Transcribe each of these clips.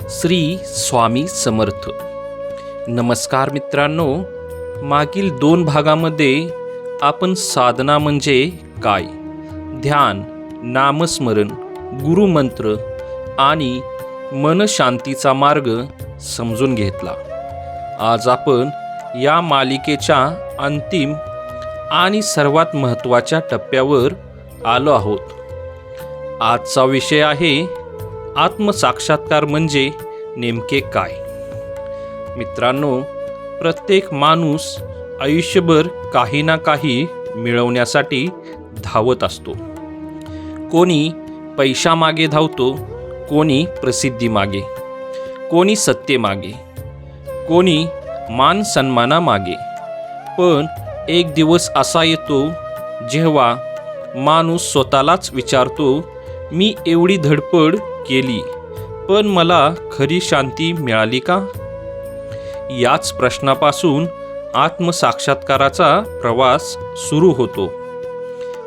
श्री स्वामी समर्थ. नमस्कार मित्रांनो, मागील 2 भागामध्ये आपण साधना म्हणजे काय, ध्यान, नामस्मरण, गुरुमंत्र आणि मनशांतीचा मार्ग समजून घेतला. आज आपण या मालिकेच्या अंतिम आणि सर्वात महत्त्वाच्या टप्प्यावर आलो आहोत. आजचा विषय आहे आत्मसाक्षात्कार म्हणजे नेमके काय. मित्रांनो, प्रत्येक माणूस आयुष्यभर काही ना काही मिळवण्यासाठी धावत असतो. कोणी पैशामागे धावतो, कोणी प्रसिद्धीमागे, कोणी सत्तेमागे, कोणी मान सन्मानामागे. पण एक दिवस असा येतो जेव्हा माणूस स्वतःलाच विचारतो, मी एवढी धडपड केली पण मला खरी शांती मिळाली का? याच प्रश्नापासून आत्मसाक्षात्काराचा प्रवास सुरू होतो.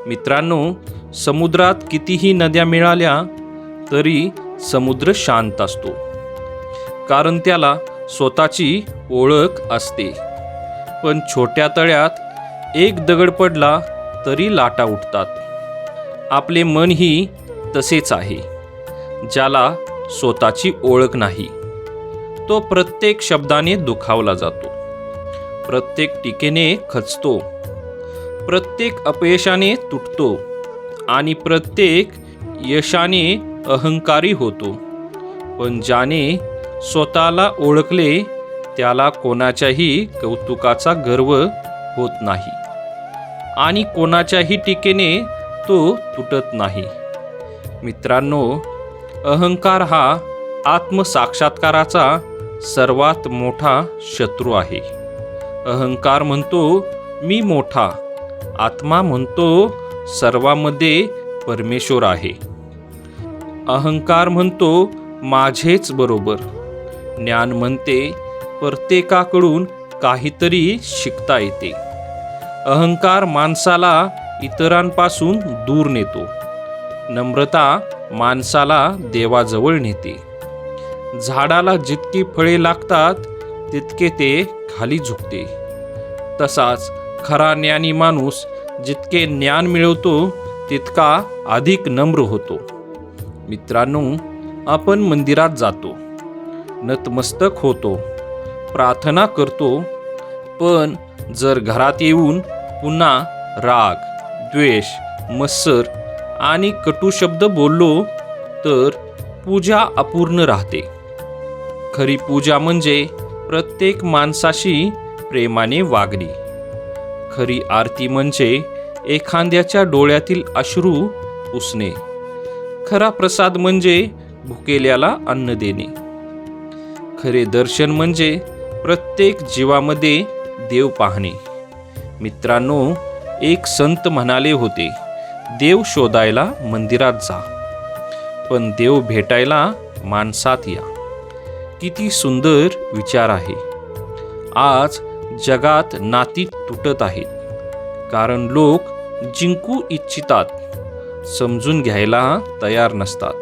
मित्रांनो, समुद्रात कितीही नद्या मिळाल्या तरी समुद्र शांत असतो, कारण त्याला स्वतःची ओळख असते. पण छोट्या तळ्यात एक दगड पडला तरी लाटा उठतात. आपले मनही तसेच आहे. ज्याला स्वतःची ओळख नाही तो प्रत्येक शब्दाने दुखावला जातो, प्रत्येक टीकेने खचतो, प्रत्येक अपयशाने तुटतो आणि प्रत्येक यशाने अहंकारी होतो. पण ज्याने स्वतःला ओळखले त्याला कोणाच्याही कौतुकाचा गर्व होत नाही आणि कोणाच्याही टीकेने तो तुटत नाही. मित्रांनो, अहंकार हा आत्मसाक्षात्काराचा सर्वात मोठा शत्रू आहे. अहंकार म्हणतो मी मोठा, आत्मा म्हणतो सर्वांमध्ये परमेश्वर आहे. अहंकार म्हणतो माझेच बरोबर, ज्ञान म्हणते प्रत्येकाकडून काहीतरी शिकता येते. अहंकार माणसाला इतरांपासून दूर नेतो, नम्रता माणसाला देवाजवळ नेते. झाडाला जितकी फळे लागतात तितके ते खाली झुकते. तसाच खरा ज्ञानी माणूस जितके ज्ञान मिळवतो तितका अधिक नम्र होतो. मित्रांनो, आपण मंदिरात जातो, नतमस्तक होतो, प्रार्थना करतो, पण जर घरात येऊन पुन्हा राग, द्वेष, मत्सर आणि कटू शब्द बोललो तर पूजा अपूर्ण राहते. खरी पूजा म्हणजे प्रत्येक माणसाशी प्रेमाने वागणे. खरी आरती म्हणजे एखाद्याच्या डोळ्यातील अश्रू पुसणे. खरा प्रसाद म्हणजे भुकेल्याला अन्न देणे. खरे दर्शन म्हणजे प्रत्येक जीवामध्ये देव पाहणे. मित्रांनो, एक संत म्हणाले होते, देव शोधायला मंदिरात जा, पण देव भेटायला माणसात या. किती सुंदर विचार आहे. आज जगात नाती तुटत आहेत, कारण लोक जिंकू इच्छितात, समजून घ्यायला तयार नसतात.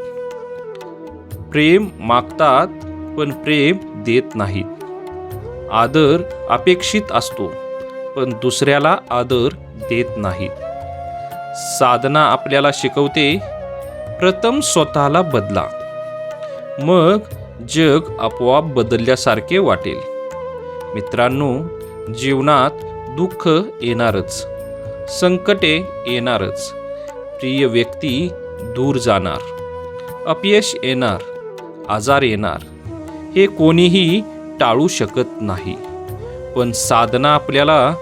प्रेम मागतात पण प्रेम देत नाहीत. आदर अपेक्षित असतो पण दुसऱ्याला आदर देत नाहीत. साधना आपल्याला शिकवते, प्रथम स्वतःला बदला, मग जग आपोआप बदलल्यासारखे वाटेल. मित्रांनो, जीवनात दुःख येणारच, संकटे येणारच, प्रिय व्यक्ती दूर जाणार, अपयश येणार, आजार येणार, हे कोणीही टाळू शकत नाही. पण साधना आपल्याला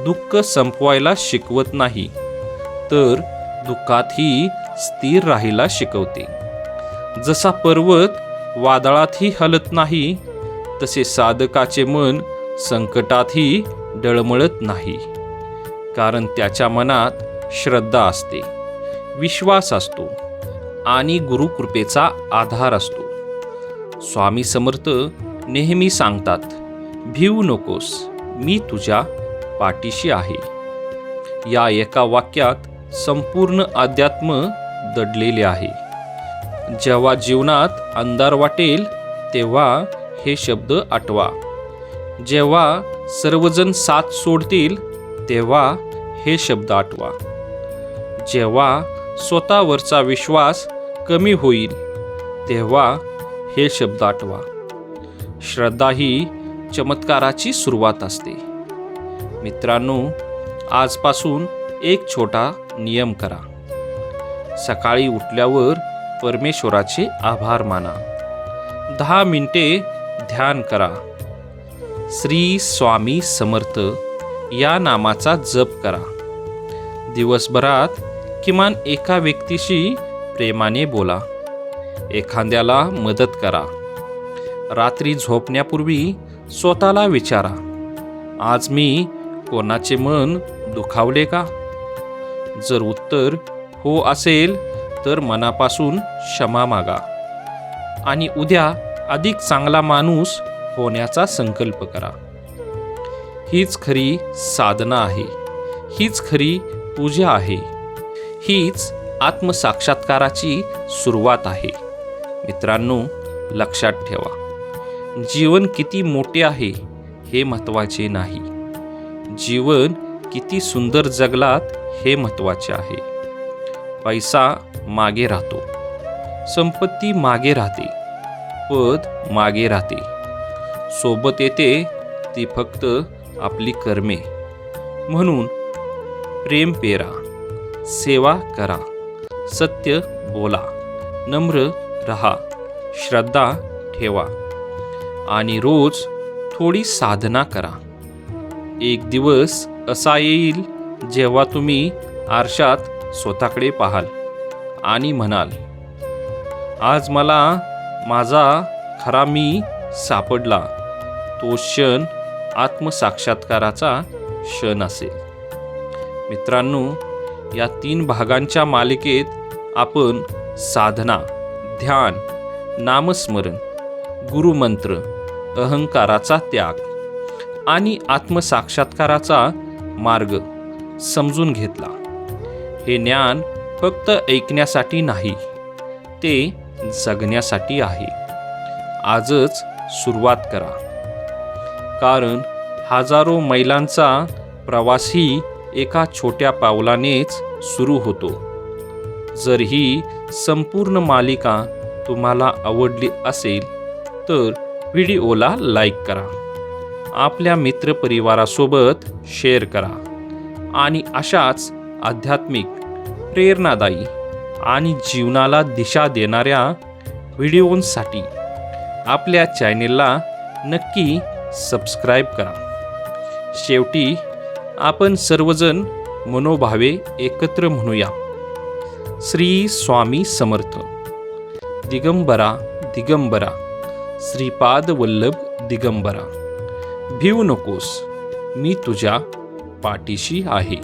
दुःख संपवायला शिकवत नाही, तर दुःखातही स्थिर राहायला शिकवते. जसा पर्वत वादळातही हलत नाही, तसे साधकाचे मन संकटातही डळमळत नाही, कारण त्याच्या मनात श्रद्धा असते, विश्वास असतो आणि गुरुकृपेचा आधार असतो. स्वामी समर्थ नेहमी सांगतात, भिवू नकोस, मी तुझ्या पाठीशी आहे. या एका वाक्यात संपूर्ण अध्यात्म दडलेले आहे. जेव्हा जीवनात अंधार वाटेल तेव्हा हे शब्द आठवा. जेव्हा सर्वजण साथ सोडतील तेव्हा हे शब्द आठवा. जेव्हा स्वतःवरचा विश्वास कमी होईल तेव्हा हे शब्द आठवा. श्रद्धा ही चमत्काराची सुरुवात असते. मित्रांनो, आजपासून एक छोटा नियम करा. सकाळी उठल्यावर परमेश्वराचे आभार माना. 10 मिनिटे ध्यान करा. श्री स्वामी समर्थ या नामाचा जप करा. दिवसभरात किमान एका व्यक्तीशी प्रेमाने बोला. एखाद्याला मदत करा. रात्री झोपण्यापूर्वी स्वतःला विचारा, आज मी कोणाचे मन दुखावले का? जर उत्तर हो असेल तर मनापासून क्षमा मागा आणि उद्या अधिक चांगला माणूस होण्याचा संकल्प करा. हीच खरी साधना आहे. हीच खरी पूजा आहे. हीच आत्मसाक्षात्काराची सुरुवात आहे. मित्रांनो, लक्षात ठेवा, जीवन किती मोठे आहे हे महत्त्वाचे नाही. जीवन किती सुंदर जगलात हे महत्त्वाचे आहे. पैसा मागे राहतो, संपत्ती मागे राहते, पद मागे राहते. सोबत येते ती फक्त आपली कर्मे. म्हणून प्रेम पेरा, सेवा करा, सत्य बोला, नम्र रहा, श्रद्धा ठेवा आणि रोज थोडी साधना करा. एक दिवस असा येईल जेव्हा तुम्ही आरशात स्वतःकडे पाहाल आणि म्हणाल, आज मला माझा खरा मी सापडला. तो क्षण आत्मसाक्षात्काराचा क्षण असेल. मित्रांनो, या 3 भागांच्या मालिकेत आपण साधना, ध्यान, नामस्मरण, गुरुमंत्र, अहंकाराचा त्याग आणि आत्मसाक्षात्काराचा मार्ग समजून घेतला. हे ज्ञान फक्त ऐकण्यासाठी नाही, ते जगण्यासाठी आहे. आजच सुरुवात करा, कारण हजारो मैलांचा प्रवासही एका छोट्या पावलानेच सुरू होतो. जर ही संपूर्ण मालिका तुम्हाला आवडली असेल तर व्हिडिओला लाईक करा, आपल्या मित्रपरिवारासोबत शेअर करा आणि अशाच आध्यात्मिक, प्रेरणादायी आणि जीवनाला दिशा देणाऱ्या व्हिडिओंसाठी आपल्या चॅनेलला नक्की सबस्क्राईब करा. शेवटी आपण सर्वजण मनोभावे एकत्र म्हणूया, श्री स्वामी समर्थ. दिगंबरा दिगंबरा, श्रीपाद वल्लभ दिगंबरा. भिवू नकोस, मी तुझ्या पाठीशी आहे.